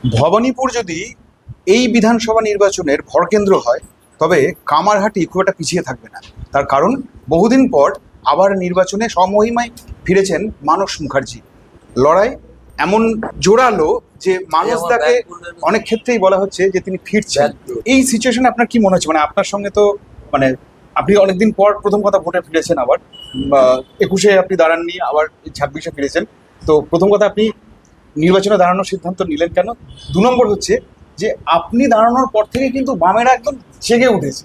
ভবানীপুর যদি এই বিধানসভা নির্বাচনের ভরকেন্দ্র হয় তবে কামারহাটি খুব একটা পিছিয়ে থাকবে না। তার কারণ বহুদিন পর আবার নির্বাচনে স্বমহিমায় ফিরেছেন মানস মুখার্জি। লড়াই এমন জোরালো যে মানুষ তাকে অনেক ক্ষেত্রেই বলা হচ্ছে যে তিনি ফিরছেন। এই সিচুয়েশনে আপনার কি মনে হচ্ছে? মানে আপনার সঙ্গে তো মানে আপনি অনেকদিন পর প্রথম কথা ভোটে ফিরেছেন, আবার 21-এ আপনি দাঁড়াননি, আবার 26-এ ফিরেছেন। তো প্রথম কথা, আপনি নির্বাচনে দাঁড়ানোর সিদ্ধান্ত নিলেন কেন? 2 নম্বর হচ্ছে যে আপনি দাঁড়ানোর পর থেকে কিন্তু বামেরা একদম জেগে উঠেছে।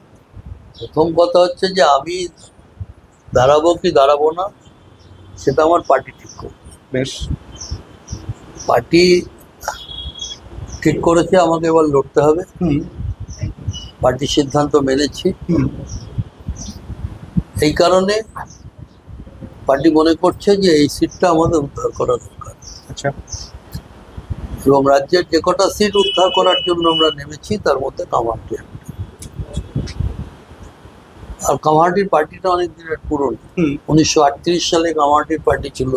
প্রথম কথা হচ্ছে যে আমি দাঁড়াবো কি দাঁড়াবো না সেটা আমার পার্টি ঠিক করবে। বেশ, পার্টি ঠিক করেছে আমাকে এবার লড়তে হবে। পার্টির সিদ্ধান্ত মেনেছি। এই কারণে পার্টি মনে করছে যে এই সিটটা আমাদের উদ্ধার করা দরকার। আচ্ছা, এবং রাজ্যের যে কটা সিট উদ্ধার করার জন্য আমরা নেমেছি তার মধ্যে কামারহাটি একটা। আর কামারহাটির পার্টিটা অনেক দিনের পুরনো। 1938 সালে কামারহাটির পার্টি ছিল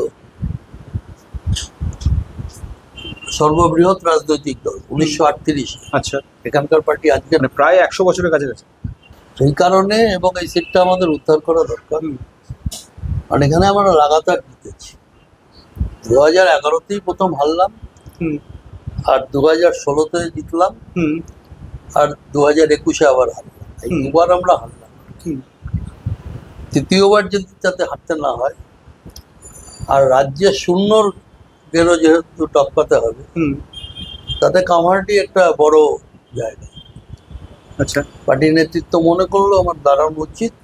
সর্ববৃহৎ রাজনৈতিক দল। 1938। আচ্ছা, এখানকার পার্টি আজকে মানে প্রায় 100 বছরের কাছাকাছি। সেই কারণে এবং এই সিটটা আমাদের উদ্ধার করা দরকার। আর এখানে আমরা লাগাতার জিতেছি। 2011-তেই প্রথম হারলাম, আর 2016-তে জিতলাম, আর 2021-এ আবার হারলাম। এই দুবার আমরা হারলাম। তৃতীয়বার যদি যাতে হারতে না হয়, আর রাজ্যে শূন্যর গেরো যেহেতু টপকাতে হবে, তাতে কামারহাটি একটা বড় জায়গা। আচ্ছা, পার্টির নেতৃত্ব মনে করলো আমার দাঁড়ানো উচিত।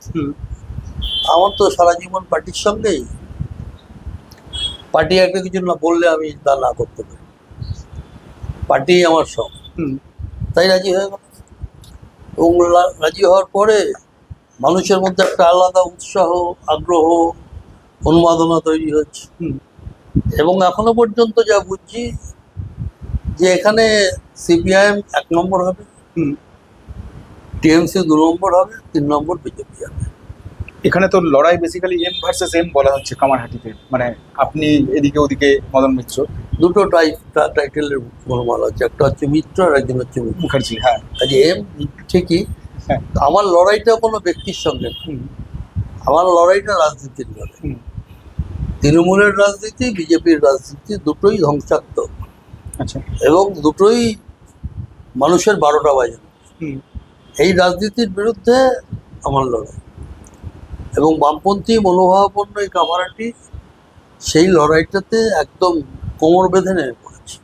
আমার তো সারা জীবন পার্টির সঙ্গেই, পার্টি একটা কিছু না বললে আমি তা না করতে পারি। পার্টি আমার সব, তাই রাজি হয়ে গেল। এবং রাজি হওয়ার পরে মানুষের মধ্যে একটা আলাদা উৎসাহ, আগ্রহ, উন্মাদনা তৈরি হচ্ছে। এবং এখনো পর্যন্ত যা বুঝছি যে এখানে সিপিআইএম 1 নম্বর হবে, টিএমসি 2 নম্বর হবে, 3 নম্বর বিজেপি হবে। এখানে তো লড়াই বেসিক্যালি এম ভার্সেস এম বলা হচ্ছে কামারহাটিতে। মানে আপনি এদিকে ওদিকে মদন মিত্র, দুটো টাইটেলের গোলমাল আছে। একটা হচ্ছে মিত্র আর একজন হচ্ছে মুখার্জি। হ্যাঁ, কাজে এম ঠিকই। হ্যাঁ। আমার লড়াইটা কোনো ব্যক্তির সঙ্গে না, আমার লড়াইটা রাজনীতির লড়াই। তৃণমূলের রাজনীতি, বিজেপির রাজনীতি দুটোই ধ্বংসাত্মক। আচ্ছা, এবং দুটোই মানুষের 12টা বাজানো। এই রাজনীতির বিরুদ্ধে আমার লড়াই। এবং বামপন্থী মনোভাবাপন্ন এই কামারহাটি সেই লড়াইটাতে একদম কোমর বেঁধে নেমে পড়েছে।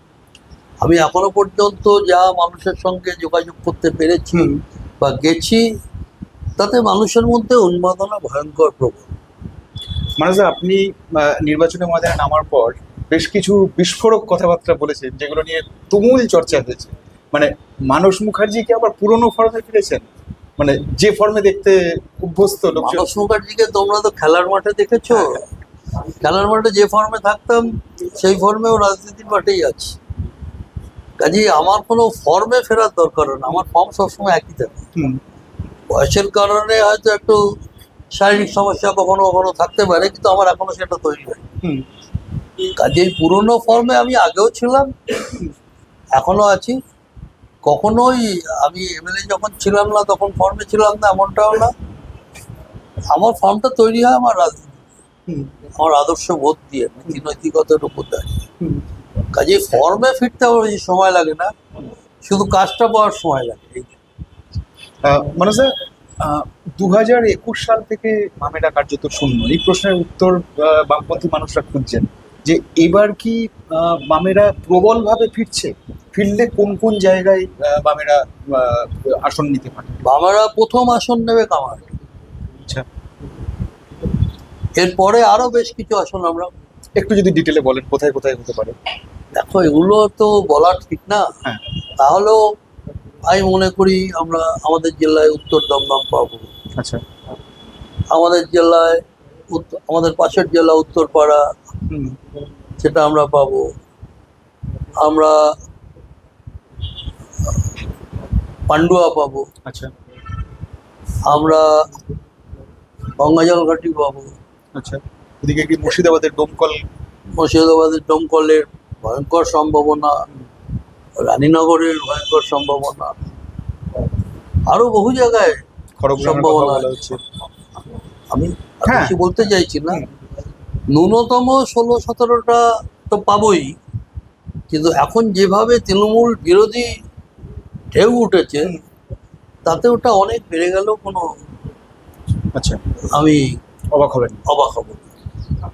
আমি এখনো পর্যন্ত যা মানুষের সঙ্গে যোগাযোগ করতে পেরেছি বা গেছি, তাতে মানুষের মধ্যে উন্মাদনা ভয়ঙ্কর প্রবল। মানে স্যার, আপনি নির্বাচনের ময়দানে নামার পর বেশ কিছু বিস্ফোরক কথাবার্তা বলেছেন, যেগুলো নিয়ে তুমুল চর্চা হয়েছে। মানে মানস মুখার্জি কি আবার পুরনো ফর্মে ফিরেছেন? মানে যে ফর্মে দেখতে অভ্যস্ত লোকজন। মানস মুখার্জিকে তোমরা তো খেলার মাঠে দেখেছো। খেলার মাঠে যে ফর্মে থাকতাম সেই ফর্মেও রাজনীতির মাঠেই আছে। কাজেই আমার কোনো ফর্মে ফেরার দরকার না, আমার ফর্ম সবসময় একই থাকে। বয়সের কারণে হয়তো একটু শারীরিক সমস্যা কখনো কখনো থাকতে পারে, কিন্তু আমার এখনো সেটা তৈরি হয়। কাজেই পুরোনো ফর্মে আমি আগেও ছিলাম, এখনো আছি। কখনোই আমি এমএলএ যখন ছিলাম না তখন ফর্মে ছিলাম না, এমনটাও না। আমার ফর্মটা তৈরি হয় আমার রাজনীতি, আমার আদর্শ বোধ দিয়ে, নীতি নৈতিকতার উপর দাঁড়িয়ে। কাজেই ফর্মে ফিরতে আমার বেশি সময় লাগে না, শুধু কাজটা পাওয়ার সময় লাগে। মানে স্যার, 2021 সাল থেকে বামেরা কার্যত শূন্য। এই প্রশ্নের উত্তর বামপন্থী মানুষরা খুঁজছেন যে এবার কি বামেরা প্রবলভাবে ফিরছে? ফিরলে কোন কোন জায়গায় বামেরা আসন নিতে পারে? বামেরা প্রথম আসন নেবে কামারহাটি। আচ্ছা, এরপরে আরো বেশ কিছু আসন আমরা। একটু যদি ডিটেলে বলেন কোথায় কোথায় হতে পারে। দেখো, এগুলো তো বলা ঠিক না। হ্যাঁ, তাহলেও আমি মনে করি আমরা আমাদের জেলায় উত্তর দমদম পাবো। আচ্ছা, আমাদের জেলায় আমাদের পাশের জেলা উত্তরপাড়া, সেটা আমরা পাবো। আমরা পান্ডুয়া পাবো, আচ্ছা, আমরা গঙ্গাজলঘাটি পাবো, আচ্ছা। ওদিকে কি মুর্শিদাবাদের ডোমকল? মুর্শিদাবাদের দমকলের ভয়ঙ্কর সম্ভাবনা। রানীনগরের ভয়ঙ্কর সম্ভাবনা, আরো বহু জায়গায় খড়গ্রামের কথা সম্ভাবনা বলা আছে। হচ্ছে। আমি আর হ্যাঁ। বেশি বলতে চাইছি না, ন্যূনতম 16-17টা তো পাবোই, কিন্তু এখন যেভাবে তৃণমূল বিরোধী ঢেউ উঠেছে তাতে ওটা অনেক বেড়ে গেলেও কোনো আচ্ছা, আমি অবাক হবেন। অবাক হব না।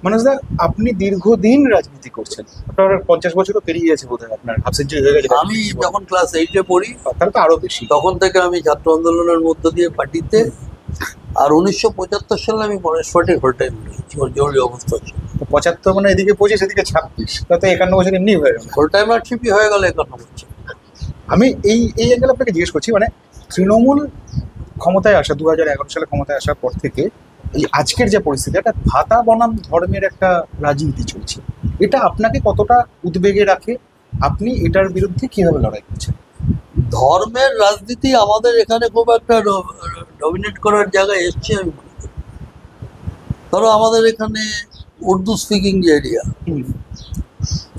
মানুষদা, আপনি দীর্ঘদিন রাজনীতি করছেন, আপনার 50 বছরও পেরিয়ে গেছে বোধহয়, আপনার হাফ সেঞ্চুরি হয়ে গেছে। আমি যখন ক্লাস 8-এ পড়ি তাহলে তো আরো বেশি। তখন থেকে আমি ছাত্র আন্দোলনের মধ্য দিয়ে পার্টিতে, আর 1975 সালে আমি গণেশপাটি হোল টাইম রয়েছি, ওর জরুরি অবস্থা ছিল। 75 মানে এদিকে 25 এদিকে 26, তাতে 51 বছর এমনি হয়ে গেল। হোল টাইমারশিপই হয়ে গেল 51 বছর। আমি এই অ্যাঙ্গেল আপনাকে জিজ্ঞেস করছি, মানে তৃণমূল ক্ষমতায় আসা 2011 সালে ক্ষমতায় আসার পর থেকে এই আজকের যে পরিস্থিতি, একটা ভাতা বনাম ধর্মের একটা রাজনীতি চলছে, এটা আপনাকে কতটা উদ্বেগে রাখে? আপনি এটার বিরুদ্ধে কিভাবে লড়াই করছেন? ধর্মের রাজনীতি আমাদের এখানে খুব একটা ডমিনেট করার জায়গায় এসছে আমি মনে করি। ধরো আমাদের এখানে উর্দু স্পিকিং যে এরিয়া,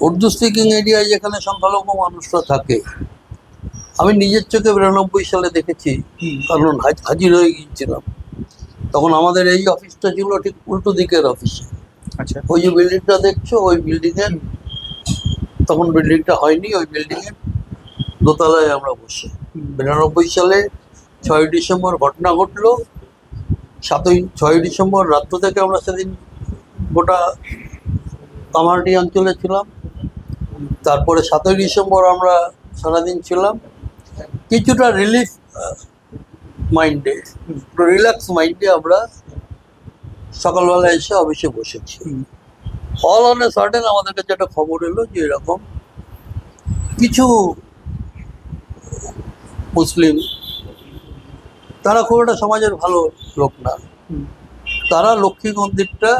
উর্দু স্পিকিং এরিয়ায় যেখানে সংখ্যালঘু মানুষরা থাকে, আমি নিজের চোখে 92 সালে দেখেছি, কারণ হাজির হয়ে গিয়েছিলাম। তখন আমাদের এই অফিসটা ছিল ঠিক উল্টো দিকের অফিসে। আচ্ছা। ওই যে বিল্ডিংটা দেখছো, ওই বিল্ডিংয়ের, তখন বিল্ডিংটা হয়নি, ওই বিল্ডিংয়ের দোতলায় আমরা বসে 92 সালে 6ই ডিসেম্বর ঘটনা ঘটলো। 6ই ডিসেম্বর রাত্র থেকে আমরা সেদিন গোটা কামারহাটি অঞ্চলে ছিলাম। তারপরে 7ই ডিসেম্বর আমরা সারাদিন ছিলাম। কিছুটা রিলিফ মাইন্ডে, রিল্যাক্স মাইন্ডে আমরা সকালবেলা এসে অফিসে বসেছি। অল অন এ সাডেন আমাদের কাছে একটা খবর এলো যে এরকম কিছু মুসলিম, তারা খুব একটা সমাজের ভালো লোক না, তারা লক্ষ্মী মন্দিরটা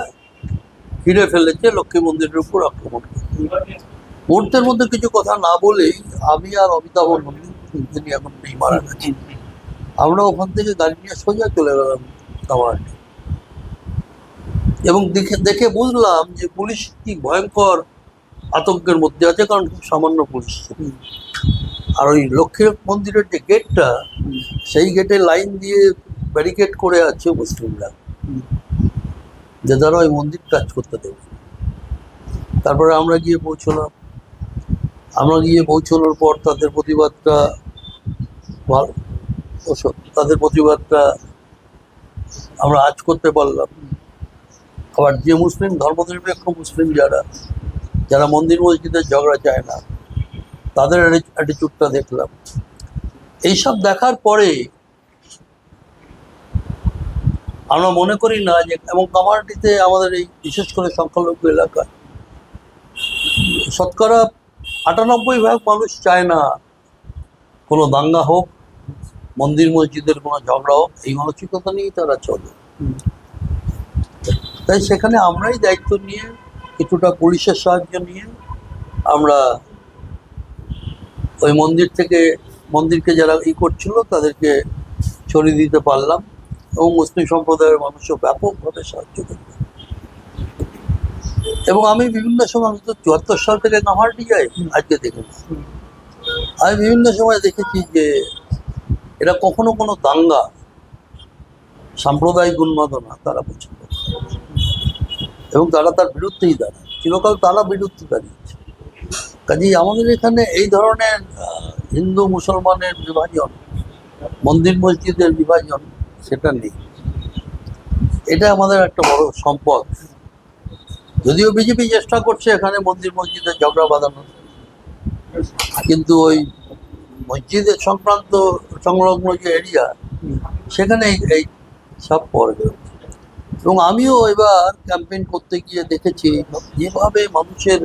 ঘিরে ফেলেছে, লক্ষ্মী মন্দিরের উপর আক্রমণ করে। মুহূর্তের মধ্যে কিছু কথা না বলেই আমি আর অমিতাভ নন্দী, যিনি এখন নেই, মারা গেছেন, আমরা ওখান থেকে গাড়ি নিয়ে সোজা চলে গেলাম কামারহাটি। এবং দেখে বুঝলাম যে পুলিশ কি ভয়ঙ্কর আতঙ্কের মধ্যে আছে, কারণ খুব সামান্য পুলিশ ছিল। আর ওই লক্ষ্মী মন্দিরের যে গেটটা, সেই গেটে লাইন দিয়ে ব্যারিকেড করে আছে মুসলিমরা, যে তারা ওই মন্দির টাচ করতে দেবে। তারপরে আমরা গিয়ে পৌঁছলাম। আমরা গিয়ে পৌঁছানোর পর তাদের প্রতিবাদটা তাদের প্রতিবাদটা আমরা আজ করতে পারলাম। আবার যে মুসলিম, ধর্মনিরপেক্ষ মুসলিম যারা মন্দির মসজিদের ঝগড়া চায় না, তাদের অ্যাটিচিউডটা দেখলাম। এইসব দেখার পরে আমরা মনে করি না যে, এবং কামারহাটিতে আমাদের এই বিশেষ করে সংখ্যালঘু এলাকা, শতকরা 98% মানুষ চায় না কোনো দাঙ্গা হোক, মন্দির মসজিদের কোনো ঝগড়া হোক, এই মানসিকতা নিয়েই তারা চলে। তাই সেখানে আমরাই দায়িত্ব নিয়ে, কিছুটা পুলিশের সাহায্য নিয়ে আমরা ওই মন্দিরকে যারা করছিল তাদেরকে সরিয়ে দিতে পারলাম, এবং মুসলিম সম্প্রদায়ের মানুষও ব্যাপকভাবে সাহায্য করল। এবং আমি বিভিন্ন সময়, আমি তো 74 সাল থেকে কামারহাটি যাই, আজকে দেখেছি, আমি বিভিন্ন সময় দেখেছি যে এরা কখনো কোনো দাঙ্গা, সাম্প্রদায়িক উন্মাদনা তারা পছন্দ করে, এবং তারা তার বিরুদ্ধেই দাঁড়ায়, চিরকাল তারা বিরুদ্ধে দাঁড়িয়েছে। কাজেই আমাদের এখানে এই ধরনের হিন্দু মুসলমানের বিভাজন, মন্দির মসজিদের বিভাজন, সেটা নেই। এটা আমাদের একটা বড় সম্পদ। যদিও বিজেপি চেষ্টা করছে এখানে মন্দির মসজিদের ঝগড়া বাঁধানোর, কিন্তু ওই মসজিদের সংলগ্ন যে এরিয়া, সেখানে এই সব পড়বে। এবং আমিও এবার ক্যাম্পেইন করতে গিয়ে দেখেছি যেভাবে মানুষের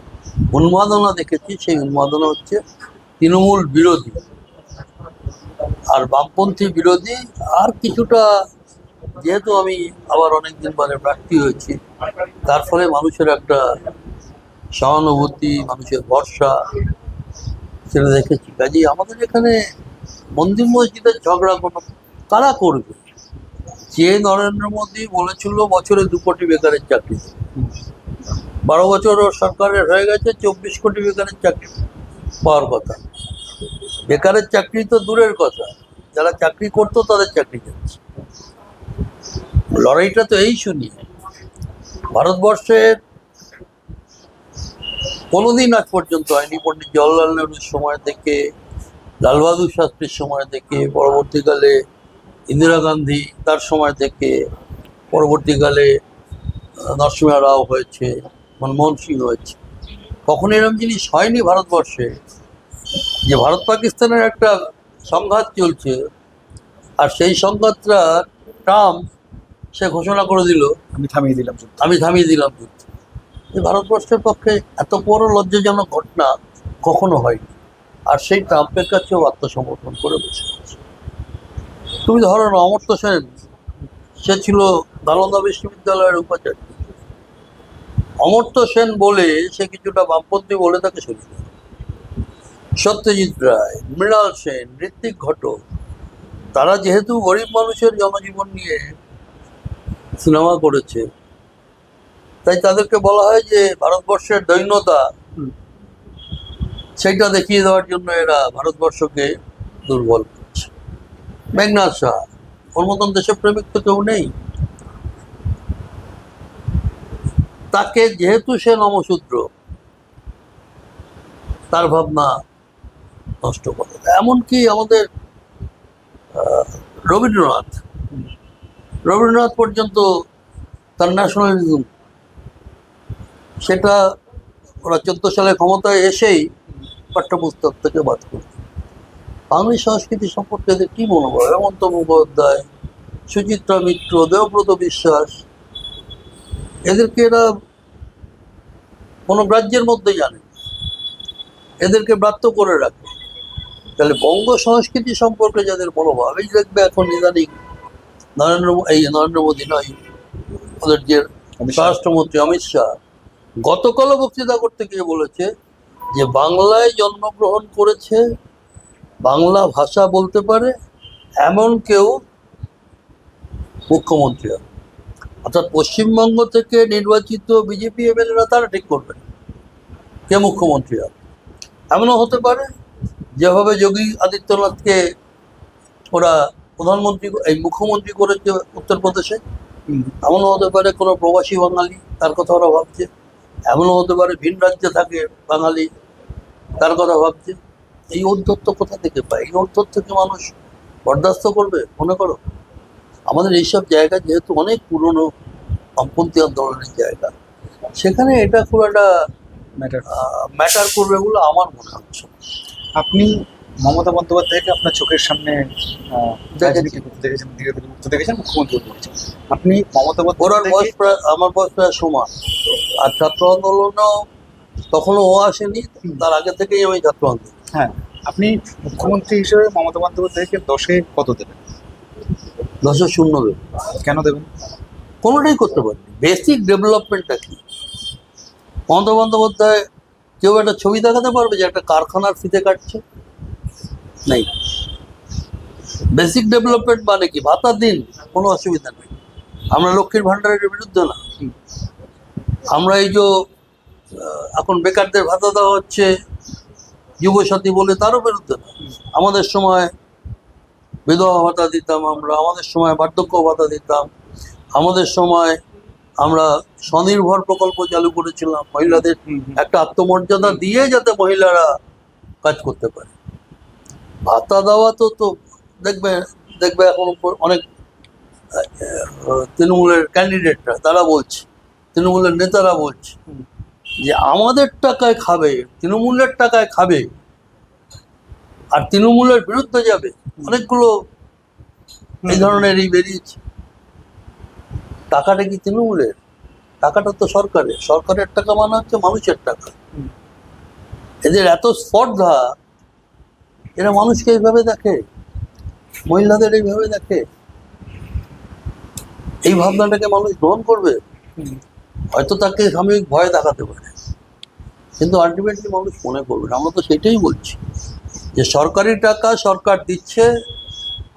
উন্মাদনা দেখেছি, সেই উন্মাদনা হচ্ছে তৃণমূল বিরোধী আর বামপন্থী বিরোধী। আর কিছুটা, যেহেতু আমি আবার অনেকদিন পরে প্রার্থী হয়েছি, তার ফলে মানুষের একটা সহানুভূতি, মানুষের ভরসা, সেটা দেখেছি। কাজেই আমাদের এখানে মন্দির মসজিদের ঝগড়া কারা করবে? যে নরেন্দ্র মোদী বলেছিল বছরে 2 কোটি বেকারের চাকরি, 12 বছর সরকারের হয়ে গেছে, 24 কোটি বেকারের চাকরি পাওয়ার কথা। বেকারের চাকরি তো দূরের কথা, যারা চাকরি করতো তাদের চাকরি যাচ্ছে। লড়াইটা তো এই শুনি। ভারতবর্ষের কোনোদিন আজ পর্যন্ত হয়নি, পণ্ডিত জওয়াহরলাল নেহরুর সময় থেকে, লাল বাহাদুর শাস্ত্রীর সময় থেকে, পরবর্তীকালে ইন্দিরা গান্ধী তার সময় থেকে, পরবর্তীকালে নরসিংহ রাও হয়েছে, মনমোহন সিং হয়েছে, কখনো এরকম জিনিস হয়নি ভারতবর্ষে যে ভারত পাকিস্তানের একটা সংঘাত চলছে আর সেই সংঘাতটা ট্রাম্প সে ঘোষণা করে দিল আমি থামিয়ে দিলাম যুদ্ধ। আমি থামিয়ে দিলাম যুদ্ধ। এই ভারতবর্ষের পক্ষে এত বড় লজ্জাজনক ঘটনা কখনো হয়নি। আর সেই ট্রাম্পের কাছেও আত্মসমর্পণ করে বসে আছে। তুমি ধরো না, অমর্ত্য সেন, সে ছিল নালন্দা বিশ্ববিদ্যালয়ের উপাচার্য। অমর্ত্য সেন বলে সে কিছুটা বামপন্থী বলে তাকে সরিয়ে দেয়। সত্যজিৎ রায়, মৃণাল সেন, ঋত্বিক ঘটক, তারা যেহেতু গরিব মানুষের জনজীবন নিয়ে সিনেমা করেছে, তাই তাদেরকে বলা হয় যে ভারতবর্ষের দৈন্যতা সেইটা দেখিয়ে দেওয়ার জন্য এরা ভারতবর্ষকে দুর্বল করছে। মেঘনাথ শাহ, ওর মতন দেশপ্রেমিক তো কেউ নেই। তাকে যেহেতু সে নমশূদ্র, তার ভাবনা নষ্ট করে। এমনকি আমাদের রবীন্দ্রনাথ রবীন্দ্রনাথ পর্যন্ত তার ন্যাশনালিজম, সেটা ওরা 14 সালে ক্ষমতায় এসেই পাঠ্যপুস্তক থেকে বাদ করে। বাঙালি সংস্কৃতি সম্পর্কে এদের কি মনোভাব? হেমন্ত মুখোপাধ্যায়, সুচিত্রা মিত্র, দেবব্রত বিশ্বাস, এদেরকে এরা কোনো গ্রাহ্যের মধ্যে জানে, এদেরকে ব্রাত্য করে রাখে। তাহলে বঙ্গ সংস্কৃতি সম্পর্কে যাদের মনোভাব, এই দেখবে এখন ইদানিং নরেন্দ্র মোদী নয়, ওদের যে স্বরাষ্ট্রমন্ত্রী অমিত শাহ গতকালও বক্তৃতা করতে গিয়ে বলেছে যে বাংলায় জন্মগ্রহণ করেছে, বাংলা ভাষা বলতে পারে এমন কেউ মুখ্যমন্ত্রী হবে। অর্থাৎ পশ্চিমবঙ্গ থেকে নির্বাচিত বিজেপি এমএলএরা তারা ঠিক করবেন কে মুখ্যমন্ত্রী হবে। এমনও হতে পারে যেভাবে যোগী আদিত্যনাথকে ওরা প্রধানমন্ত্রী এই মুখ্যমন্ত্রী করেছে উত্তরপ্রদেশে, এমনও হতে পারে কোনো প্রবাসী বাঙালি, তার কথা ওরা ভাবছে। এমনও হতে পারে ভিন রাজ্যে থাকে বাঙালি, তার কথা ভাবছে। এই ঔদ্ধত্য কোথা থেকে পায়? এই ঔদ্ধত্যকে মানুষ বরদাস্ত করবে মনে করো? আমাদের এইসব জায়গা যেহেতু অনেক পুরনো বামপন্থী আন্দোলনের জায়গা, সেখানে এটা খুব একটা ম্যাটার করবে বলে আমার মনে হচ্ছে। আপনি মমতা বন্দ্যোপাধ্যায়কে আপনার চোখের সামনে দেখেছি। দেখেছেন, ধীরে ধীরে মুক্ত দেখেছেন, মুখ্যমন্ত্রী করেছেন। আপনি মমতা ওর বন্দ্যোপাধ্যায় বয়স প্রায় আমার বয়স প্রায় সমান। আর ছাত্র আন্দোলনেও তখনও ও আসেনি, তার আগে থেকেই আমি ছাত্র আন্দোলন। হ্যাঁ, আপনি মুখ্যমন্ত্রী হিসেবে মমতা বন্দ্যোপাধ্যায়কে 10-এ কত দেবেন? 10-এ 0 দেবে। কেন দেবেন? কোনোটাই করতে পারেনি। বেসিক ডেভেলপমেন্টটা কি? মমতা বন্দ্যোপাধ্যায় কেউ একটা ছবি দেখাতে পারবে যে একটা কারখানার ফিতে কাটছে? নেই। বেসিক ডেভেলপমেন্ট মানে কি? ভাতা দিন, কোনো অসুবিধা নেই। আমরা লক্ষ্মীর ভাণ্ডারের বিরুদ্ধে না। আমরা এই যে এখন বেকারদের ভাতা দেওয়া হচ্ছে যুবসাথী বলে, তারও বিরুদ্ধে না। আমাদের সময় বিধবা ভাতা দিতাম আমরা, আমাদের সময় বার্ধক্য ভাতা দিতাম, আমাদের সময় আমরা স্বনির্ভর প্রকল্প চালু করেছিলাম, মহিলাদের একটা আত্মমর্যাদা দিয়ে যাতে মহিলারা কাজ করতে পারে। ভাতা দেওয়া তো তো দেখবে দেখবে এখন অনেক তৃণমূলের ক্যান্ডিডেটরা তারা বলছে, তৃণমূলের নেতারা বলছে যে আমাদের টাকায় খাবে, তৃণমূলের টাকায় খাবে আর তৃণমূলের বিরুদ্ধে যাবে। অনেকগুলো এই ধরনেরই বেরিয়েছে। টাকাটা কি তৃণমূলের? টাকাটা তো সরকারের। সরকারের টাকা মানে হচ্ছে মানুষের টাকা। এদের এত স্পর্ধা, এরা মানুষকে এইভাবে দেখে, মহিলাদের এইভাবে দেখে। এই ভাবনাটাকে মানুষ গ্রহণ করবে? হয়তো তাকে সাময়িক ভয় দেখাতে পারে, কিন্তু আলটিমেটলি মানুষ মনে করবে। আমরা তো সেটাই বলছি যে সরকারি টাকা সরকার দিচ্ছে,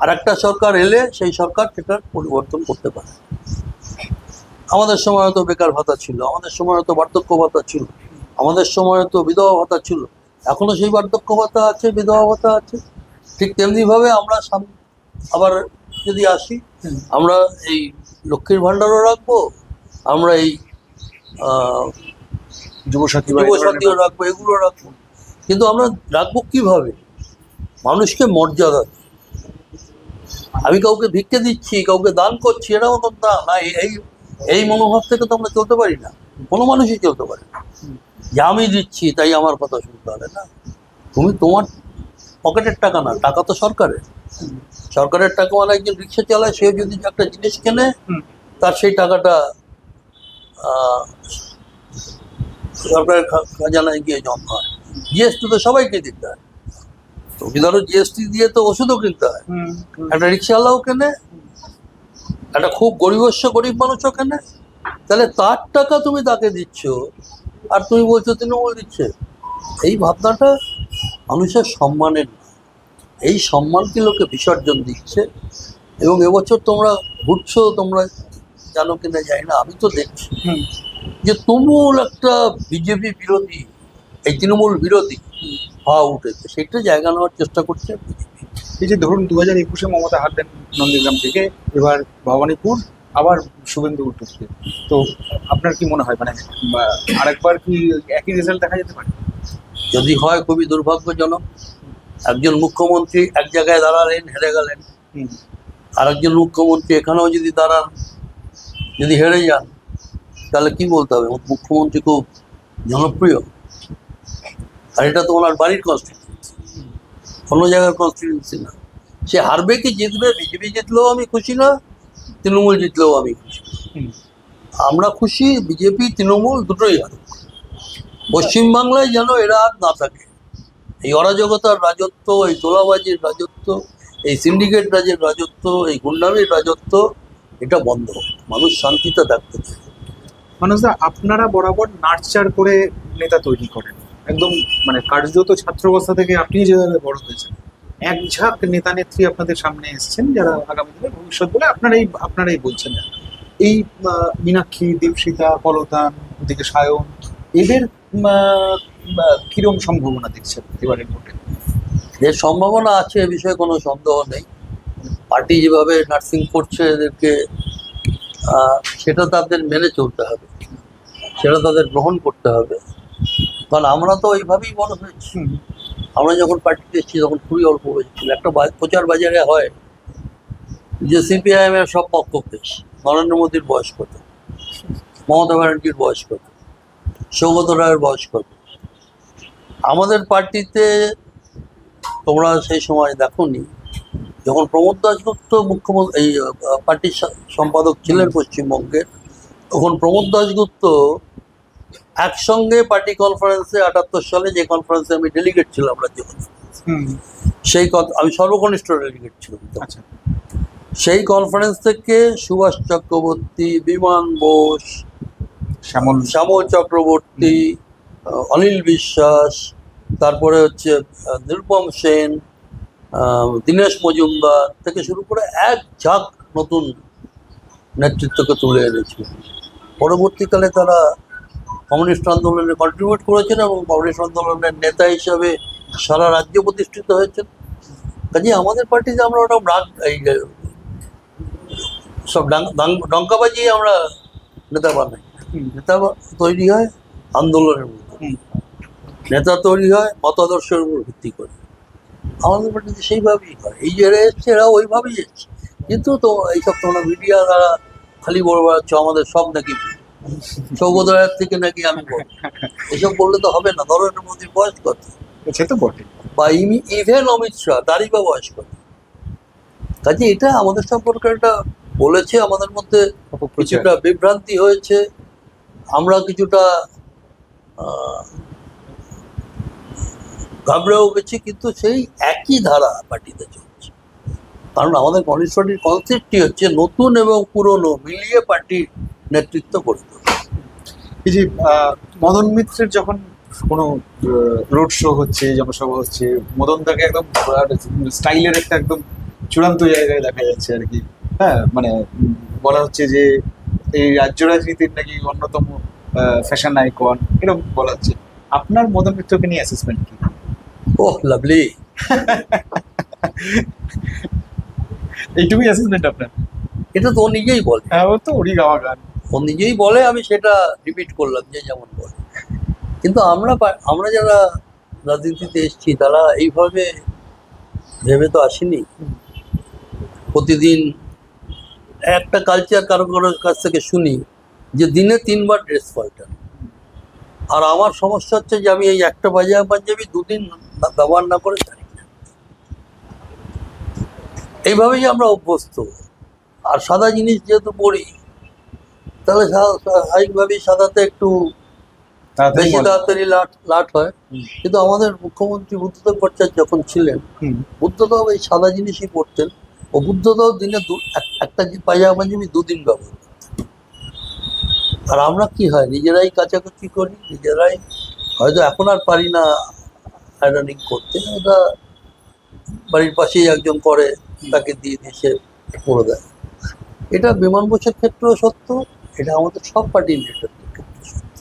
আর একটা সরকার এলে সেই সরকার সেটার পরিবর্তন করতে পারে। আমাদের সময় তো বেকার ভাতা ছিল, আমাদের সময় তো বার্ধক্য ভাতা ছিল, আমাদের সময় তো বিধবা ভাতা ছিল, এখনো সেই বার্ধক্য ভাতা আছে, বিধবা ভাতা আছে। ঠিক তেমনিভাবে আমরা আবার যদি আসি, আমরা এই লক্ষ্মীর ভাণ্ডারও রাখবো, আমরা এই যুবসাথী যুবসাথীও রাখবো, এগুলো রাখবো। কিন্তু আমরা রাখবো কিভাবে? মানুষকে মর্যাদা দিয়ে। আমি কাউকে ভিক্ষে দিচ্ছি, কাউকে দান করছি, এটাও তো না। এই মনোভাব থেকে তো আমরা চলতে পারি না, কোনো মানুষই চলতে পারে না। যে আমি দিচ্ছি তাই আমার কথা শুনতে হবে না। তুমি তোমার পকেটের টাকা না, টাকা তো সরকারের। সরকারের টাকা মানে একজন রিক্সা চালায়, সে যদি একটা জিনিস কেনে, তার সেই টাকাটা সরকারের খাজানায় গিয়ে জমা হয়। জিএসটি তো সবাইকে দিতে হয়। তুমি ধরো জিএসটি দিয়ে তো ওষুধও কিনতে হয়। একটা রিক্সাওয়ালাও কেনে, একটা খুব গরিব মানুষও কেনে। তাহলে তার টাকা তুমি তাকে দিচ্ছ, আর তুমি বলছো তৃণমূল দিচ্ছে। এই ভাবনাটা মানুষের সম্মানের না। এই সম্মানকে লোকে বিসর্জন দিচ্ছে। এবং এবছর তোমরা ঘুরছো, তোমরা জানো কিনা জানি না, আমি তো দেখছি যে তুমুল একটা বিজেপি বিরোধী, এই তৃণমূল বিরোধী হওয়া উঠেছে। সেটা জায়গা নেওয়ার চেষ্টা করছে বিজেপি। এই যে ধরুন 2021-এ মমতা হারলেন নন্দীগ্রাম থেকে, এবার ভবানীপুর, আবার শুভেন্দু উঠছে, তো আপনার কি মনে হয়, মানে আরেকবার কি একই রেজাল্ট দেখা যেতে পারে? যদি হয় খুবই দুর্ভাগ্যজনক। একজন মুখ্যমন্ত্রী এক জায়গায় দাঁড়ালেন, হেরে গেলেন। আর একজন মুখ্যমন্ত্রী এখানেও যদি দাঁড়ান, যদি হেরে যান, তাহলে কি বলতে হবে? মুখ্যমন্ত্রী খুব জনপ্রিয়, আর এটা তো ওনার বাড়ির কনস্টিটিউয়েন্সি, অন্য জায়গার কনস্টিটিউয়েন্সি না। সে হারবে কি জিতবে, বিজেপি জিতলেও আমি খুশি না, তৃণমূল জিতলেও আমি খুশি না। আমরা খুশি বিজেপি তৃণমূল দুটোই হারুক। পশ্চিমবাংলায় যেন এরা আর না থাকে। এই অরাজকতার রাজত্ব, এই তোলাবাজির রাজত্ব, এই সিন্ডিকেট রাজের রাজত্ব, এই গুন্ডামির রাজত্ব, এটা বন্ধ হোক। মানুষ শান্তিতে থাকতে চায়। মানুষদা, আপনারা বরাবর নার্চার করে নেতা তৈরি করেন, একদম মানে কার্যত ছাত্রাবস্থা থেকে আপনি যেভাবে বড় হয়েছেন, এক ঝাঁক নেতা নেত্রী আপনাদের সামনে এসেছেন যারা আগামী দিনে ভবিষ্যৎ বলে আপনারাই বলছেন। এই মীনাক্ষী, দীপশিতা, পলতান, ওদিকে সায়ন, এদের কিরম সম্ভাবনা দেখছেন এবারের ভোটে? এর সম্ভাবনা আছে, এ বিষয়ে কোনো সন্দেহ নেই। পার্টি যেভাবে নার্সিং করছে এদেরকে, সেটা তাদের মেনে চলতে হবে, সেটা তাদের গ্রহণ করতে হবে। কারণ আমরা তো ওইভাবেই বড় হয়েছি। আমরা যখন পার্টিতে এসেছি তখন খুবই অল্প বয়স ছিল। একটা প্রচার বাজারে হয় যে সিপিআইএম এর সব পক্ষ পেশ, নরেন্দ্র মোদীর বয়স কত, মমতা ব্যানার্জির বয়স কত, সৌগত রায়ের বয়স কত। আমাদের পার্টিতে তোমরা সেই সময় দেখোনি, যখন প্রমোদ দাশগুপ্ত মুখ্যমন্ত্রী, এই পার্টির সম্পাদক ছিলেন পশ্চিমবঙ্গের, তখন প্রমোদ দাশগুপ্ত একসঙ্গে পার্টি কনফারেন্সে 78 সালে, যে কনফারেন্সে আমি ডেলিগেট ছিলাম রাজ্য সেই আমি সর্বকনিষ্ঠ ডেলিগেট ছিলাম। আচ্ছা। সেই কনফারেন্স থেকে সুভাষ চক্রবর্তী, বিমান বোস, শ্যামল চক্রবর্তী, অনিল বিশ্বাস, তারপরে হচ্ছে নিরুপম সেন, দীনেশ মজুমদার থেকে শুরু করে এক ঝাঁক নতুন নেতৃত্বকে তুলে এনেছিল। পরবর্তীকালে তারা কমিউনিস্ট আন্দোলনে কন্ট্রিবিউট করেছেন এবং কমিউনিস্ট আন্দোলনের নেতা হিসাবে সারা রাজ্যে প্রতিষ্ঠিত হয়েছেন। কাজে আমাদের পার্টিতে আমরা ওটা এই সব ডঙ্কাবাজি আমরা নেতা বানাই। নেতা তৈরি হয় আন্দোলনের মধ্যে, নেতা তৈরি হয় মতাদর্শের উপর ভিত্তি করে। আমাদের পার্টিতে সেইভাবেই হয়। এই যে এরা এসছে, এরা ওইভাবেই এসছে। কিন্তু তো এইসব তোমরা মিডিয়া দ্বারা খালি বড় বাড়াচ্ছ আমাদের সব নাকি সৌগত রায়ের থেকে নাকি আমি বলবো। এসব বললে তো হবে না। নরেন্দ্র মোদীর বয়স কত, সে তো বটে, বা ইভেন অমিত শাহ, তারই বা বয়স কত। কাজে এটা আমাদের সম্পর্কে একটা বলেছে, আমাদের মধ্যে কিছুটা বিভ্রান্তি হয়েছে, আমরা কিছুটা ঘাবড়েও গেছি। কিন্তু সেই একই ধারা পার্টিতে চলছে। কারণ আমাদের কমিউনিস্ট পার্টির কনসেপ্টই হচ্ছে নতুন এবং পুরনো মিলিয়ে পার্টির নেতৃত্ব করে তোলা। এই যে মদন মিত্রের যখন কোনো রোড শো হচ্ছে, জনসভা হচ্ছে, মদন দাকে একদম স্টাইলের একটা একদম চূড়ান্ত জায়গায় দেখা যাচ্ছে আর কি। হ্যাঁ, মানে বলা হচ্ছে যে এই রাজ্য রাজনীতির নাকি অন্যতম ফ্যাশন আইকন, এরকম বলা হচ্ছে। আপনার মদন মিত্রকে নিয়ে অ্যাসেসমেন্ট কি? ওহ লাভলি। এইটুকুই অ্যাসেসমেন্ট আপনার? এটা তো ও নিজেই বলে, হ্যাঁ, ও তো ওরই গাওয়া গান। ও নিজেই বলে, আমি সেটা রিপিট করলাম যে যেমন বলে। কিন্তু আমরা যারা রাজনীতিতে এসেছি তারা এইভাবে ভেবে তো আসেনি। প্রতিদিন একটা কালচার কারো কারোর কাছ থেকে শুনি যে দিনে 3বার ড্রেস পাল্টান। আর আমার সমস্যা হচ্ছে যে আমি এই একটা পাঞ্জাবি 2 দিন ব্যবহার না করে থাকি না। এইভাবেই আমরা অভ্যস্ত। আর সাদা জিনিস যেহেতু পরি, তাহলে স্বাভাবিকভাবেই সাদাতে একটু বেশি তাড়াতাড়ি লাট হয়। কিন্তু আমাদের মুখ্যমন্ত্রী বুদ্ধদেব ভট্টাচার্য যখন ছিলেন, বুদ্ধদেব এই সাদা জিনিসই পরতেন। ও বুদ্ধদেব দিনে একটা পাঞ্জাবি 2 দিন ব্যবহার করতেন। আর আমরা কি হয়, নিজেরাই কাচাকুচি করি, নিজেরাই হয়তো এখন আর পারি না আয়রনিং করতে, ওটা বাড়ির পাশেই একজন করে, তাকে দিয়ে সে করে দেয়। এটা বিমান বোসের ক্ষেত্রেও সত্য, এটা আমাদের সব পার্টির লিডারদের ক্ষেত্রে সত্য।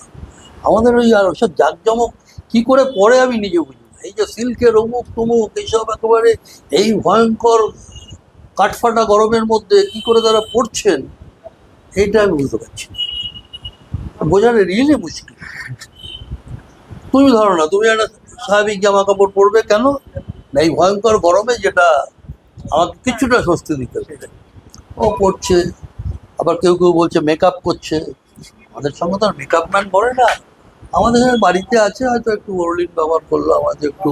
আমাদের ওই আর ওসব জাঁকজমক কি করে পরে আমি নিজে বুঝি না। এই যে সিল্কের অমুক তমুক এইসব একেবারে এই ভয়ঙ্কর কাঠফাটা গরমের মধ্যে কি করে তারা পড়ছেন, এইটা আমি বুঝতে পারছি না। বোঝানো রিয়েলি মুশকিল। তুমি ধরো না, তুমি একটা স্বাভাবিক জামা কাপড় পরবে কেন না, এই ভয়ঙ্কর গরমে যেটা আমাকে কিছুটা স্বস্তি দিতে পারে, ও পড়ছে। আবার কেউ কেউ বলছে মেকআপ করছে। আমাদের সঙ্গে তো আর মেকআপ ম্যান পড়ে না। আমাদের বাড়িতে আছে, হয়তো একটু ওরলিন ব্যবহার করলাম, আমাদের একটু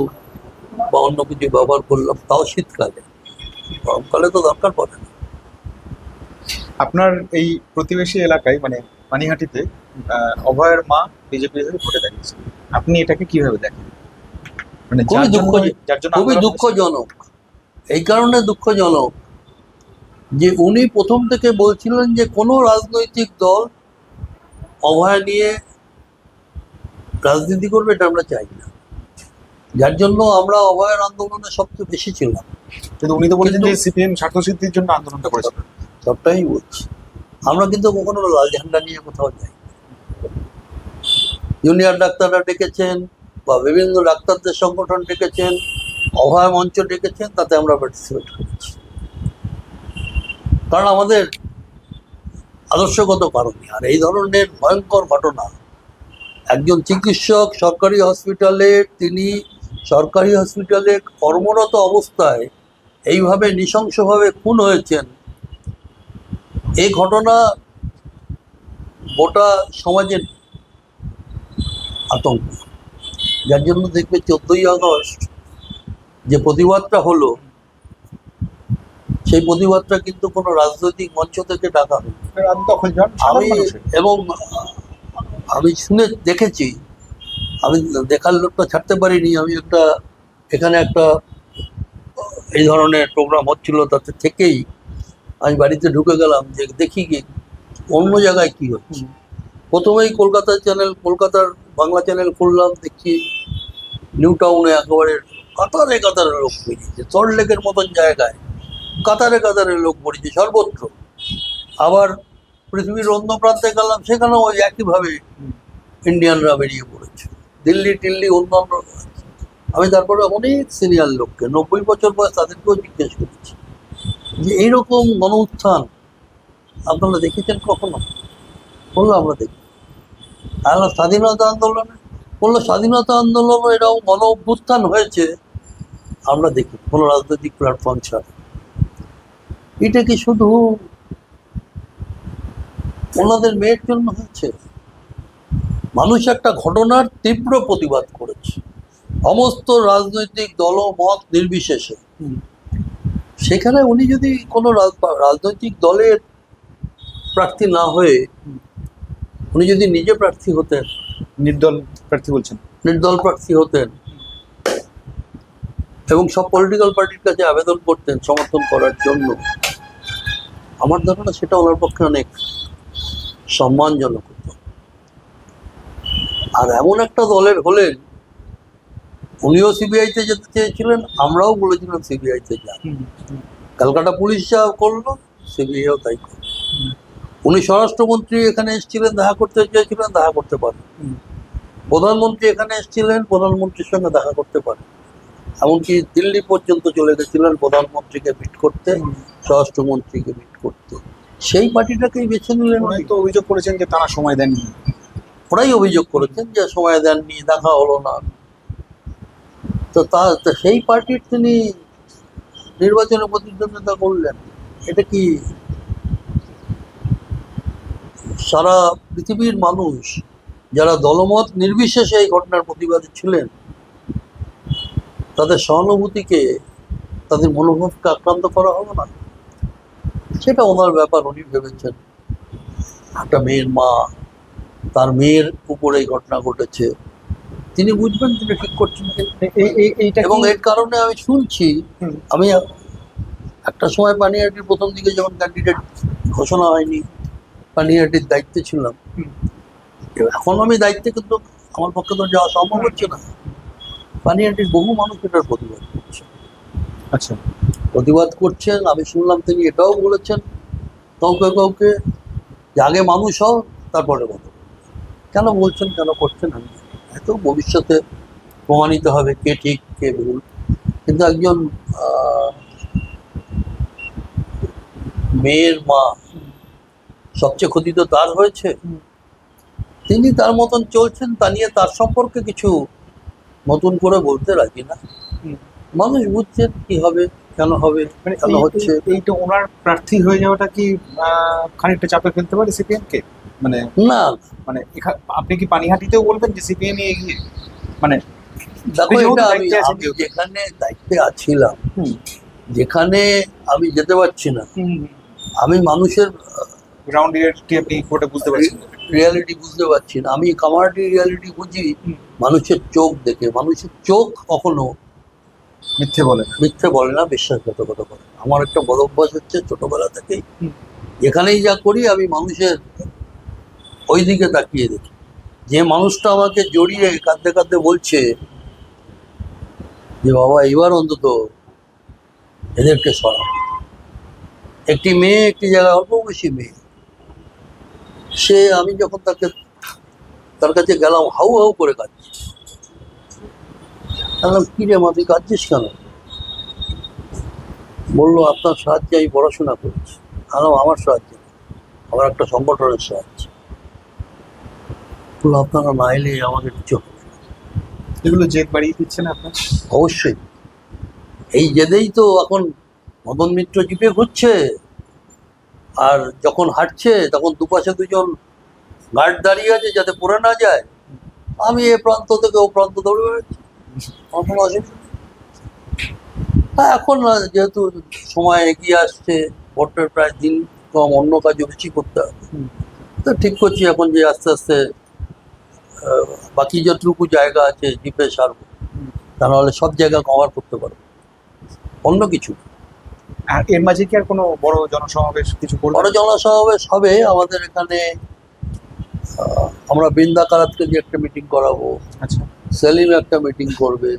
বা অন্য কিছু ব্যবহার করলাম, তাও শীতকালে। গরমকালে তো দরকার পড়ে না। আপনার এই প্রতিবেশী এলাকায় মানে পানিহাটিতে অভয়ের মা বিজেপি হয়ে ভোটে দাঁড়িয়েছে, আপনি এটাকে কিভাবে দেখেন? মানে খুবই দুঃখজনক। এই কারণে দুঃখজনক যে উনি প্রথম থেকে বলছিলেন যে কোনো রাজনৈতিক দল অভয় নিয়ে রাজনীতি করবে, এটা আমরা চাই না। যার জন্য আমরা অভয়ের আন্দোলনে সবচেয়ে বেশি ছিলাম। কিন্তু উনি তো বলেছেন যে সিপিএম স্বার্থসিদ্ধির জন্য আন্দোলনটা করেছিল। সবটাই বলছি, আমরা কিন্তু কখনো লাল ঝান্ডা নিয়ে কোথাও যাই। জুনিয়র ডাক্তাররা ডেকেছেন বা বিভিন্ন ডাক্তারদের সংগঠন ডেকেছেন, অভয় মঞ্চ ডেকেছেন, তাতে আমরা পার্টিসিপেট করেছি। কারণ আমাদের আদর্শগত কারণে। আর এই ধরনের ভয়ঙ্কর ঘটনা, একজন চিকিৎসক সরকারি হসপিটালে, তিনি সরকারি হসপিটালে কর্মরত অবস্থায় এইভাবে নৃশংসভাবে খুন হয়েছেন, এই ঘটনা গোটা সমাজের আতঙ্ক। যার জন্য দেখবে 14ই আগস্ট যে প্রতিবাদটা হলো, সেই প্রতিবাদটা কিন্তু কোনো রাজনৈতিক মঞ্চ থেকে ডাকা হলো। আমি শুনে দেখেছি, আমি দেখার লোকটা ছাড়তে পারিনি। আমি এখানে একটা এই ধরনের প্রোগ্রাম হচ্ছিল, তাতে থেকেই আমি বাড়িতে ঢুকে গেলাম যে দেখি কি অন্য জায়গায় কি হচ্ছে। প্রথমেই কলকাতার বাংলা চ্যানেল খুললাম, দেখি নিউ টাউনে একেবারে কাতারে কাতারে লোক বেরিয়েছে, সল্টলেকের মতন জায়গায় কাতারে কাতারে লোক বেরিয়েছে সর্বত্র। আবার পৃথিবীর অন্য প্রান্তে গেলাম, সেখানেও ওই একইভাবে ইন্ডিয়ানরা বেরিয়ে পড়েছে, দিল্লি টিল্লি অন্যান্য। আমি তারপরে অনেক সিনিয়র লোককে, 90 বছর বয়স, তাদেরকেও জিজ্ঞেস করেছি যে এইরকম গণ উত্থান আপনারা দেখেছেন কখনো? বললো আমরা দেখি। তাহলে স্বাধীনতা আন্দোলনে বললো, স্বাধীনতা আন্দোলন এরকম গণ অভ্যুত্থান হয়েছে আমরা দেখি, কোনো রাজনৈতিক প্ল্যাটফর্ম ছাড়া। এটা কি শুধু ওনাদের মেয়ের জন্য হয়েছে? মানুষ একটা ঘটনার তীব্র প্রতিবাদ করেছে, সমস্ত রাজনৈতিক দল মত নির্বিশেষে। সেখানে উনি যদি কোনো রাজনৈতিক দলের প্রার্থী না হয়ে উনি যদি নিজে প্রার্থী হতেন, নির্দল প্রার্থী হতেন এবং সব পলিটিক্যাল পার্টির কাছে আবেদন করতেন সমর্থন করার জন্য, আমার ধারণা সেটা ওনার পক্ষে অনেক সম্মানজনক হতো। আর এমন একটা দলের হলেন, উনিও সিবিআইতে যেতে চেয়েছিলেন, আমরাও বলেছিলাম সিবিআইতে যান। ক্যালকাটা পুলিশ যা করলো, সিবিআইও তাই করলো। উনি স্বরাষ্ট্রমন্ত্রী এখানে এসেছিলেন, দেখা করতে চেয়েছিলেন, দেখা করতে পারেন। প্রধানমন্ত্রী এখানে এসেছিলেন, প্রধানমন্ত্রীর সঙ্গে দেখা করতে পারে, এমনকি দিল্লি পর্যন্ত চলে গেছিলেন প্রধানমন্ত্রীকে মিট করতে, স্বরাষ্ট্রমন্ত্রীকে মিট করতে। সেই পার্টিটাকেই বেছে নিলেন উনি। উনি তো অভিযোগ করেছেন যে তারা সময় দেননি। ওরাই অভিযোগ করেছেন যে সময় দেননি, দেখা হলো না। তো তা সেই পার্টির তিনি নির্বাচনে প্রতিদ্বন্দ্বিতা করলেন। এটা কি সারা পৃথিবীর মানুষ যারা দলমত নির্বিশেষে এই ঘটনার প্রতিবাদী ছিলেন, তাদের সহানুভূতিকে, তাদের মনোভাবকে আক্রান্ত করা হবে না? সেটা ওনার ব্যাপার, উনি ভেবেছেন। একটা মেয়ের মা, তার মেয়ের উপরে এই ঘটনা ঘটেছে, তিনি বুঝবেন তিনি ঠিক করছেন কিনা। এইটা এবং এর কারণে আমি শুনছি, হুম। আমি একটা সময় পানিহাটির প্রথম দিকে যখন ক্যান্ডিডেট ঘোষণা হয়নি, পানিহাটির দায়িত্বে ছিলাম। হুম। এখন আমি দায়িত্বে, কিন্তু আমার পক্ষে তো যাওয়া সম্ভব হচ্ছে না। পানিহাটির বহু মানুষ এটার প্রতিবাদ করছে, আচ্ছা, প্রতিবাদ করছেন। আমি শুনলাম তিনি এটাও বলেছেন কাউকে কাউকে যে আগে মানুষ হও, তারপরে কথা বলবে। কেন বলছেন, কেন করছেন আমি জানি না। হয়তো ভবিষ্যতে প্রমাণিত হবে কে ঠিক কে ভুল। কিন্তু একজন মেয়ের মা, সবচেয়ে ক্ষতি তো তার হয়েছে। তিনি তার মতন চলছেন, তা নিয়ে তার সম্পর্কে কিছু নতুন করে বলতে রাজি না। হুম। মানুষ বুঝছেন কি হবে, কেন হবে, মানে কেন হচ্ছে। এইটা ওনার প্রার্থী হয়ে যাওয়াটা কি খানিকটা চাপে ফেলতে পারে সিপিএম কে? মানে না, মানে আপনি কি পানিহাটিতেও বলবেন যে সিপিএম এগিয়ে? মানে দেখো, আপনি যেহেতু এটা দায়িত্বে আছেন আমি যেহেতু। যেখানে দায়িত্বে আছিলাম, হুম। যেখানে আমি যেতে পারছি না, আমি মানুষের গ্রাউন্ড রিয়ালিটি আপনি কোর্টে বুঝতে পারছেন। রিয়ালিটি বুঝতে পারছি না। আমি কামারহাটির রিয়ালিটি বুঝি হুম। মানুষের চোখ দেখে। মানুষের চোখ কখনো মিথ্যে বলেন। মিথ্যে বলে না, বিশ্বাসঘাতকতা করে। আমার একটা বড় অভ্যাস হচ্ছে ছোটবেলা থেকেই, হুম। যেখানেই যা করি আমি মানুষের ওই দিকে তাকিয়ে দেখি। যে মানুষটা আমাকে জড়িয়ে কাঁদতে কাঁদতে বলছে যে বাবা এবার অন্তত এদেরকে সরাও। একটি মেয়ে, একটি জায়গায় অল্প বয়সী মেয়ে, সে, আমি যখন তার কাছে গেলাম, হাউ হাউ করে কাঁদছে। বললাম, কি রে মা, তুই কাঁদছিস কেন? বললো, আপনার সাহায্যে আমি পড়াশোনা করেছি। আমার সাহায্য না, আমার একটা সংগঠনের সাহায্য। বললো, আপনারা না এলে আমাদের কিছু হবে না। এগুলো জেদ বাড়িয়ে দিচ্ছে না আপনার? অবশ্যই, এই জেদেই তো এখন মদন মিত্র জিপে ঘুরছে, আর যখন হাঁটছে তখন দুপাশে দুজন গার্ড দাঁড়িয়ে আছে যাতে পড়ে না যায়। আমি এ প্রান্ত থেকে ও প্রান্ত দৌড়ে বেড়াচ্ছি, আমার কোনো অসুবিধা নেই। হ্যাঁ, এখন যেহেতু সময় এগিয়ে আসছে, ভোটের প্রায় দিন কম, অন্য কাজও বেশি করতে হবে, তো ঠিক করছি এখন যে আস্তে আস্তে বাকি যতটুকু জায়গা আছে জিপে সারবো, তা নাহলে সব জায়গা কভার করতে পারবো, অন্য কিছু। আর এর মাঝে কি আর কোনো বড় জনসমাবেশ কিছু করবেন? বড় জনসমাবেশ হবে আমাদের এখানে। আমরা বৃন্দা কারাতকে দিয়ে একটা মিটিং করাবো, আচ্ছা। সেলিম একটা মিটিং করবে,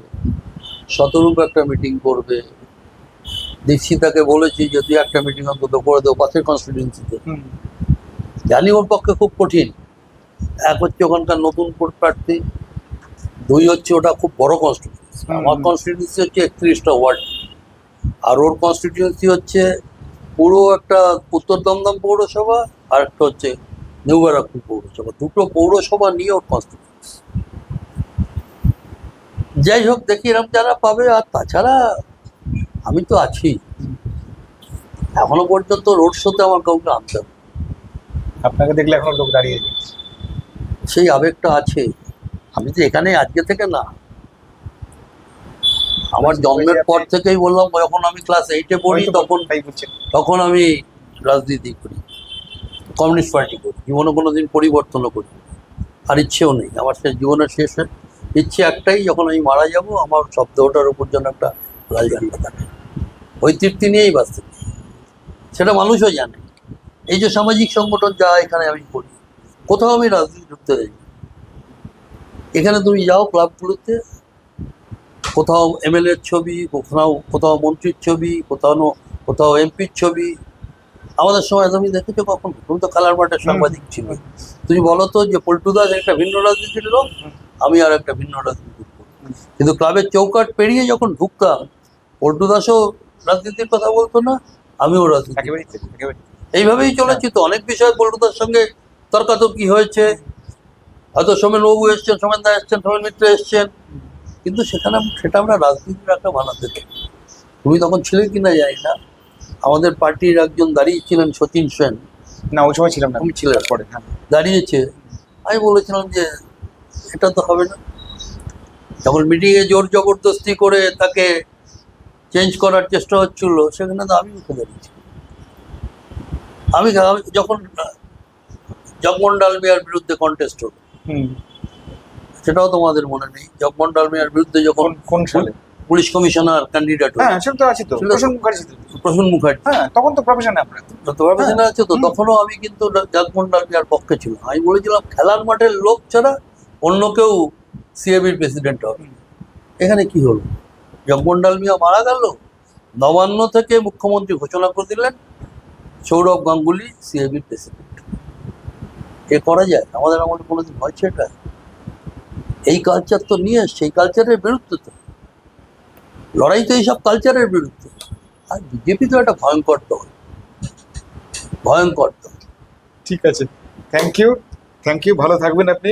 শতরূপ একটা মিটিং করবে, দীক্ষিতাকে বলেছি যে তুই একটা মিটিং অন্তত করে দেবো পাশের কনস্টিটিউয়েন্সিতে। হুম। জানি ওর পক্ষে খুব কঠিন। এক হচ্ছে ওখানকার নতুন প্রার্থী, দুই হচ্ছে ওটা খুব বড় কনস্টিটিউয়েন্সি। আমার কনস্টিটিউয়েন্সি হচ্ছে 31টা ওয়ার্ড, আর ওর কনস্টিটিউয়েন্সি হচ্ছে পুরো একটা উত্তর দমদম পৌরসভা, আর একটা হচ্ছে নিউ ব্যারাকপুর পৌরসভা। দুটো পৌরসভা নিয়ে ওর কনস্টিটিউয়েন্সি। যাই হোক, দেখি এরকম যারা পাবে। আর তাছাড়া আমি তো আছি, এখনো পর্যন্ত রোড শোতে আমার কাউকে আনতে হবে। আপনাকে দেখলে এখন লোক দাঁড়িয়ে যায়। সেই আবেগটা আছে। আমি তো এখানে আজকে থেকে না, আমার জন্মের পর থেকেই বললাম, যখন আমি ক্লাস 8-এ পড়ি তখন আমি রাজনীতি করি, কমিউনিস্ট পার্টি করি, জীবনে কোনোদিন পরিবর্তনও করি, আর ইচ্ছেও নেই। আমার সে জীবনের শেষে ইচ্ছে একটাই, যখন আমি মারা যাব আমার শব্দ ওটার উপর যেন একটা লাল ঝান্ডা থাকে, ওই তৃপ্তি নিয়েই বাঁচতে। সেটা মানুষও জানে। এই যে সামাজিক সংগঠন যা এখানে আমি করি, কোথাও আমি রাজনীতি ঢুকতে দেই। এখানে তুমি যাও ক্লাবগুলোতে, কোথাও এমএলএর ছবি, কোথাও মন্ত্রীর ছবি, কোথাও এমপির ছবি। আমাদের সময় তুমি দেখেছো কখন? তুমি তো খেলার মাঠে সাংবাদিক ছিল। তুমি বলো তো যে পল্টু দাস একটা ভিন্ন রাজনীতির লোক, আমি আর একটা ভিন্ন রাজনীতি করবো। কিন্তু ক্লাবের চৌকাট পেরিয়ে যখন ঢুকতাম, পল্টু দাসও রাজনীতির কথা বলতো না, আমিও রাজনীতি। একেবারেই তাই, একেবারেই। এইভাবেই চলেছি তো, অনেক বিষয়ে পল্টুদার সঙ্গে তর্কাতর্কি হয়েছে, হয়তো সোমেন বাবু এসছেন, সোমেন দা এসছেন, সোমেন মিত্র এসছেন, কিন্তু সেটা আমরা রাজনীতির একটা বানাতে চাই। তুমি তখন ছিলে কিনা জানি না, আমাদের পার্টির একজন দাঁড়িয়েছিলেন সচিন সেন, না ওই সময় ছিলাম না, তুমি ছিলে পরে। হ্যাঁ, দাঁড়িয়েছে, আমি বলেছিলাম যে এটা তো হবে না। যখন মিটিংয়ে জোর জবরদস্তি করে তাকে চেঞ্জ করার চেষ্টা হচ্ছিল, সেখানে তো আমি উঠে দাঁড়িয়েছি। আমি যখন জগমোহন ডালমিয়ার বিরুদ্ধে কন্টেস্ট হলো, হুম। সেটাও তোমাদের মনে নেই, জগমোহন ডালমিয়ার বিরুদ্ধে যখন কোন সালে? পুলিশ কমিশনার ক্যান্ডিডেট হলো, হ্যাঁ সেটা তো আছে তো, ছিল তো। প্রসন্ন মুখার্জি তো। প্রসূন মুখার্জি, হ্যাঁ তখন তো প্রফেশনে আমরা। তোমার পেছনে আছে তো। হুম। তখনও আমি কিন্তু জগমোহন ডালমিয়ার পক্ষে ছিলাম। আমি বলেছিলাম খেলার মাঠের লোক ছাড়া অন্য কেউ সিএবির প্রেসিডেন্ট হবে। এখানে কি হলো? জগমোহন ডালমিয়া মারা গেল, নবান্ন থেকে মুখ্যমন্ত্রী ঘোষণা করে দিলেন সৌরভ গাঙ্গুলি সিএবির প্রেসিডেন্ট। এ করা যায়? আমাদের আমলে কোনোদিন হয়েছে এটা? এই কালচার তো নিয়ে এসছে, এই কালচারের বিরুদ্ধে তো লড়াই, তো এইসব কালচারের বিরুদ্ধে। আর বিজেপি তো একটা ভয়ঙ্কর দল, ভয়ঙ্কর দল। ঠিক আছে, থ্যাংক ইউ, ভালো থাকবেন আপনি।